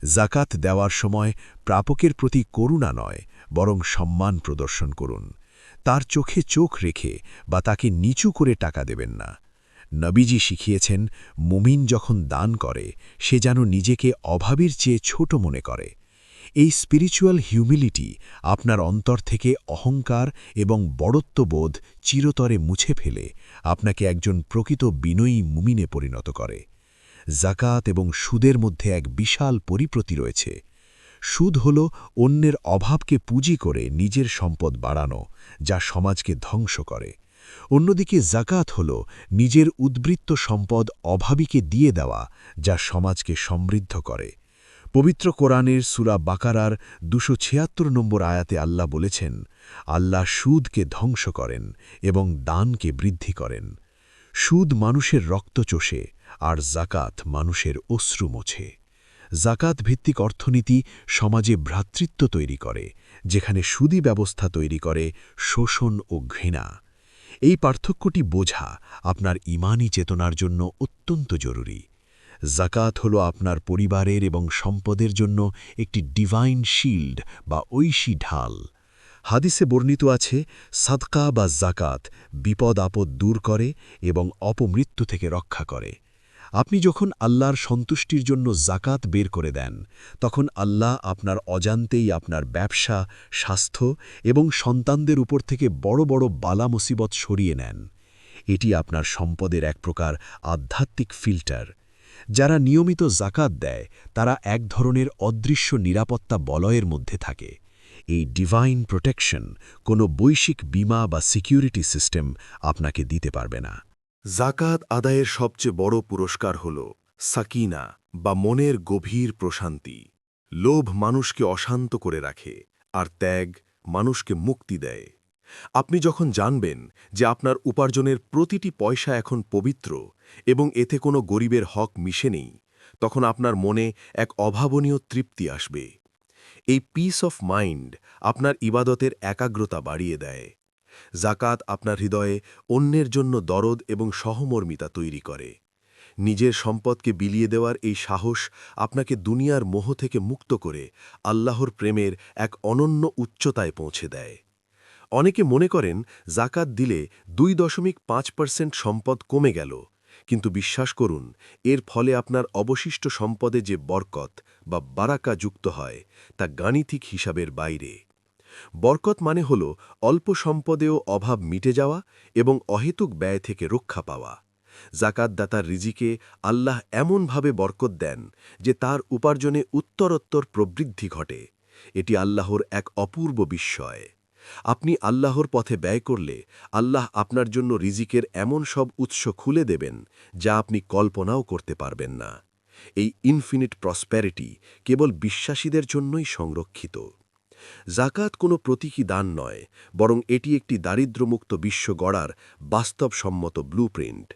জাকাত দেওয়ার সময় প্রাপকের প্রতি করুণা নয়, বরং সম্মান প্রদর্শন করুন। তার চোখে চোখ রেখে বা তাকে নিচু করে টাকা দেবেন না। নবীজি শিখিয়েছেন, মুমিন যখন দান করে সে যেন নিজেকে অভাবীর চেয়ে ছোট মনে করে। এই স্পিরিচুয়াল হিউমিলিটি আপনার অন্তর থেকে অহংকার এবং বড়ত্ববোধ চিরতরে মুছে ফেলে আপনাকে একজন প্রকৃত বিনয়ী মুমিনে পরিণত করে। জাকাত এবং সুদের মধ্যে এক বিশাল পরিপ্রতি রয়েছে। সুদ হল অন্যের অভাবকে পুঁজি করে নিজের সম্পদ বাড়ানো, যা সমাজকে ধ্বংস করে। অন্যদিকে জাকাত হল নিজের উদ্বৃত্ত সম্পদ অভাবীকে দিয়ে দেওয়া, যা সমাজকে সমৃদ্ধ করে। পবিত্র কোরআনের সূরা বাকারার 276 নম্বর আয়াতে আল্লাহ বলেছেন, আল্লাহ সুদকে ধ্বংস করেন এবং দানকে বৃদ্ধি করেন। সুদ মানুষের রক্ত চোষে, আর জাকাত মানুষের অশ্রু মোছে। জাকাত ভিত্তিক অর্থনীতি সমাজে ভ্রাতৃত্ব তৈরি করে, যেখানে সুদী ব্যবস্থা তৈরি করে শোষণ ও ঘৃণা। এই পার্থক্যটি বোঝা আপনার ঈমানী চেতনার জন্য অত্যন্ত জরুরি। জাকাত হল আপনার পরিবারের এবং সম্পদের জন্য একটি ডিভাইন শিল্ড বা ঐশী ঢাল। হাদিসে বর্ণিত আছে, সাদকা বা জাকাত বিপদ আপদ দূর করে এবং অপমৃত্যু থেকে রক্ষা করে। আপনি যখন আল্লাহর সন্তুষ্টির জন্য জাকাত বের করে দেন, তখন আল্লাহ আপনার অজান্তেই আপনার ব্যবসা, স্বাস্থ্য এবং সন্তানদের উপর থেকে বড় বড় বালা মুসিবত সরিয়ে নেন। এটি আপনার সম্পদের এক প্রকার আধ্যাত্মিক ফিল্টার। যারা নিয়মিত জাকাত দেয় তারা এক ধরনের অদৃশ্য নিরাপত্তা বলয়ের মধ্যে থাকে। এই ডিভাইন প্রোটেকশন কোনো বৈশ্বিক বীমা বা সিকিউরিটি সিস্টেম আপনাকে দিতে পারবে না। জাকাত আদায়ের সবচেয়ে বড় পুরস্কার হল সাকিনা বা মনের গভীর প্রশান্তি। লোভ মানুষকে অশান্ত করে রাখে আর ত্যাগ মানুষকে মুক্তি দেয়। আপনি যখন জানবেন যে আপনার উপার্জনের প্রতিটি পয়সা এখন পবিত্র এবং এতে কোনো গরিবের হক মিশে নেই, তখন আপনার মনে এক অভাবনীয় তৃপ্তি আসবে। এই পিস অফ মাইন্ড আপনার ইবাদতের একাগ্রতা বাড়িয়ে দেয়। জাকাত আপনার হৃদয়ে অন্যের জন্য দরদ এবং সহমর্মিতা তৈরি করে। নিজের সম্পদকে বিলিয়ে দেওয়ার এই সাহস আপনাকে দুনিয়ার মোহ থেকে মুক্ত করে আল্লাহর প্রেমের এক অনন্য উচ্চতায় পৌঁছে দেয়। অনেকে মনে করেন জাকাত দিলে 2.5% সম্পদ কমে গেল, কিন্তু বিশ্বাস করুন, এর ফলে আপনার অবশিষ্ট সম্পদে যে বরকত বা বারাকা যুক্ত হয় তা গাণিতিক হিসাবের বাইরে। বরকত মানে হল অল্প সম্পদেও অভাব মিটে যাওয়া এবং অহেতুক ব্যয় থেকে রক্ষা পাওয়া। জাকাতদাতার রিজিকে আল্লাহ এমনভাবে বরকত দেন যে তার উপার্জনে উত্তরোত্তর প্রবৃদ্ধি ঘটে। এটি আল্লাহর এক অপূর্ব বিস্ময়। আপনি আল্লাহর পথে ব্যয় করলে আল্লাহ আপনার জন্য রিজিকের এমন সব উৎস খুলে দেবেন যা আপনি কল্পনাও করতে পারবেন না। এই ইনফিনিট প্রসপ্যারিটি কেবল বিশ্বাসীদের জন্যই সংরক্ষিত। জাকাত কোনো প্রতীকী দান নয়, বরং এটি একটি দারিদ্র্যমুক্ত বিশ্ব গড়ার বাস্তবসম্মত ব্লুপ্রিন্ট।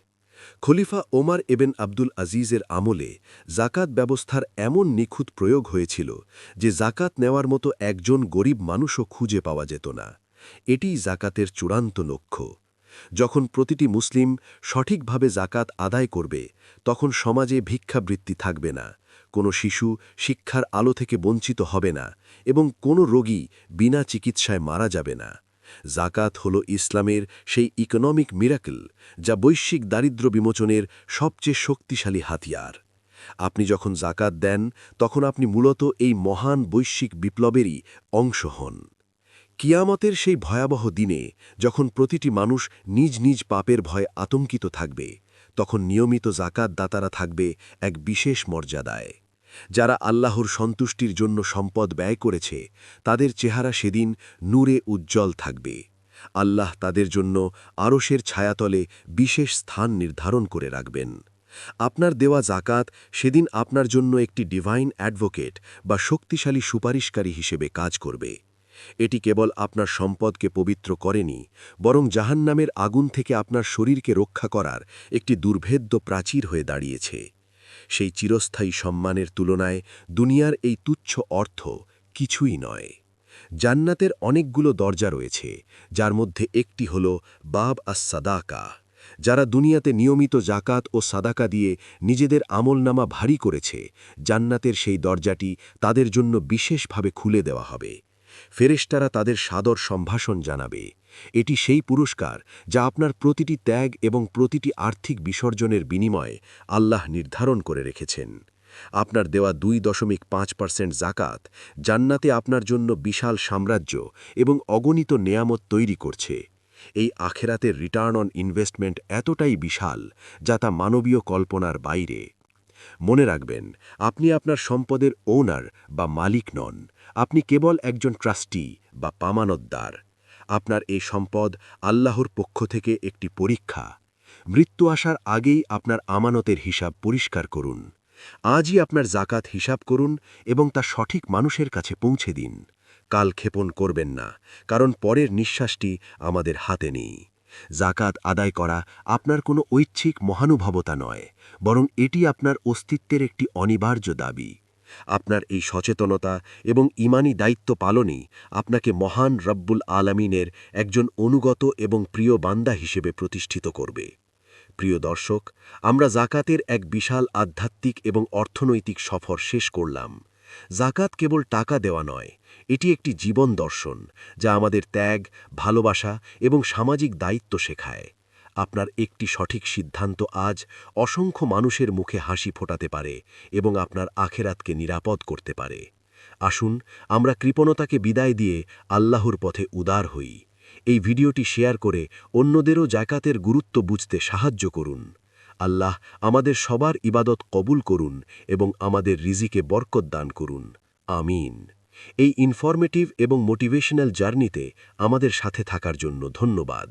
খলিফা ওমর ইবন আব্দুল আজিজের আমলে জাকাত ব্যবস্থার এমন নিখুঁত প্রয়োগ হয়েছিল যে জাকাত নেওয়ার মতো একজন গরিব মানুষও খুঁজে পাওয়া যেত না। এটিই জাকাতের চূড়ান্ত লক্ষ্য। যখন প্রতিটি মুসলিম সঠিকভাবে জাকাত আদায় করবে, তখন সমাজে ভিক্ষাবৃত্তি থাকবে না, কোনো শিশু শিক্ষার আলো থেকে বঞ্চিত হবে না এবং কোনো রোগী বিনা চিকিৎসায় মারা যাবে না। জাকাত হল ইসলামের সেই ইকোনমিক মিরাকল যা বৈশ্বিক দারিদ্র্য বিমোচনের সবচেয়ে শক্তিশালী হাতিয়ার। আপনি যখন জাকাত দেন, তখন আপনি মূলত এই মহান বৈশ্বিক বিপ্লবেরই অংশ হন। কিয়ামতের সেই ভয়াবহ দিনে যখন প্রতিটি মানুষ নিজ নিজ পাপের ভয়ে আতঙ্কিত থাকবে, তখন নিয়মিত জাকাত দাতারা থাকবে এক বিশেষ মর্যাদায়। যারা আল্লাহর সন্তুষ্টির জন্য সম্পদ ব্যয় করেছে, তাদের চেহারা সেদিন নূরে উজ্জ্বল থাকবে। আল্লাহ তাদের জন্য আরশের ছায়াতলে বিশেষ স্থান নির্ধারণ করে রাখবেন। আপনার দেওয়া জাকাত সেদিন আপনার জন্য একটি ডিভাইন অ্যাডভোকেট বা শক্তিশালী সুপারিশকারী হিসেবে কাজ করবে। এটি কেবল আপনার সম্পদকে পবিত্র করেনি, বরং জাহান্নামের আগুন থেকে আপনার শরীরকে রক্ষা করার একটি দুর্ভেদ্য প্রাচীর হয়ে দাঁড়িয়েছে। সেই চিরস্থায়ী সম্মানের তুলনায় দুনিয়ার এই তুচ্ছ অর্থ কিছুই নয়। জান্নাতের অনেকগুলো দরজা রয়েছে, যার মধ্যে একটি হল বাব আস-সাদাকা। যারা দুনিয়াতে নিয়মিত জাকাত ও সাদাকা দিয়ে নিজেদের আমলনামা ভারী করেছে, জান্নাতের সেই দরজাটি তাদের জন্য বিশেষভাবে খুলে দেওয়া হবে। ফেরেশতারা তাদের সাদর সম্ভাষণ জানাবে। এটি সেই পুরস্কার যা আপনার প্রতিটি ত্যাগ এবং প্রতিটি আর্থিক বিসর্জনের বিনিময়ে আল্লাহ নির্ধারণ করে রেখেছেন। আপনার দেওয়া 2.5% জাকাত জান্নাতে আপনার জন্য বিশাল সাম্রাজ্য এবং অগণিত নেয়ামত তৈরি করছে। এই আখেরাতের রিটার্ন অন ইনভেস্টমেন্ট এতটাই বিশাল যা তা মানবীয় কল্পনার বাইরে। মনে রাখবেন, আপনি আপনার সম্পদের ওনার বা মালিক নন, আপনি কেবল একজন ট্রাস্টি বা পামানতদার। আপনার এই সম্পদ আল্লাহর পক্ষ থেকে একটি পরীক্ষা। মৃত্যু আসার আগেই আপনার আমানতের হিসাব পরিষ্কার করুন। আজই আপনার জাকাত হিসাব করুন এবং তা সঠিক মানুষের কাছে পৌঁছে দিন। কাল ক্ষেপণ করবেন না, কারণ পরের নিঃশ্বাসটি আমাদের হাতে নেই। জাকাত আদায় করা আপনার কোনো ঐচ্ছিক মহানুভবতা নয়, বরং এটি আপনার অস্তিত্বের একটি অনিবার্য দাবি। আপনার এই সচেতনতা এবং ঈমানী দায়িত্ব পালনই আপনাকে মহান রব্বুল আলামিনের একজন অনুগত এবং প্রিয় বান্দা হিসেবে প্রতিষ্ঠিত করবে। প্রিয় দর্শক, আমরা জাকাতের এক বিশাল আধ্যাত্মিক এবং অর্থনৈতিক সফর শেষ করলাম। জাকাত কেবল টাকা দেওয়া নয়, এটি একটি জীবন দর্শন যা আমাদের ত্যাগ, ভালোবাসা এবং সামাজিক দায়িত্ব শেখায়। আপনার একটি সঠিক সিদ্ধান্ত আজ অসংখ্য মানুষের মুখে হাসি ফোটাতে পারে এবং আপনার আখেরাতকে নিরাপদ করতে পারে। আসুন আমরা কৃপণতাকে বিদায় দিয়ে আল্লাহর পথে উদার হই। এই ভিডিওটি শেয়ার করে অন্যদেরও জাকাতের গুরুত্ব বুঝতে সাহায্য করুন। আল্লাহ আমাদের সবার ইবাদত কবুল করুন এবং আমাদের রিজিকে বরকত দান করুন। আমিন। এই ইনফরমেটিভ এবং মোটিভেশনাল জার্নিতে আমাদের সাথে থাকার জন্য ধন্যবাদ।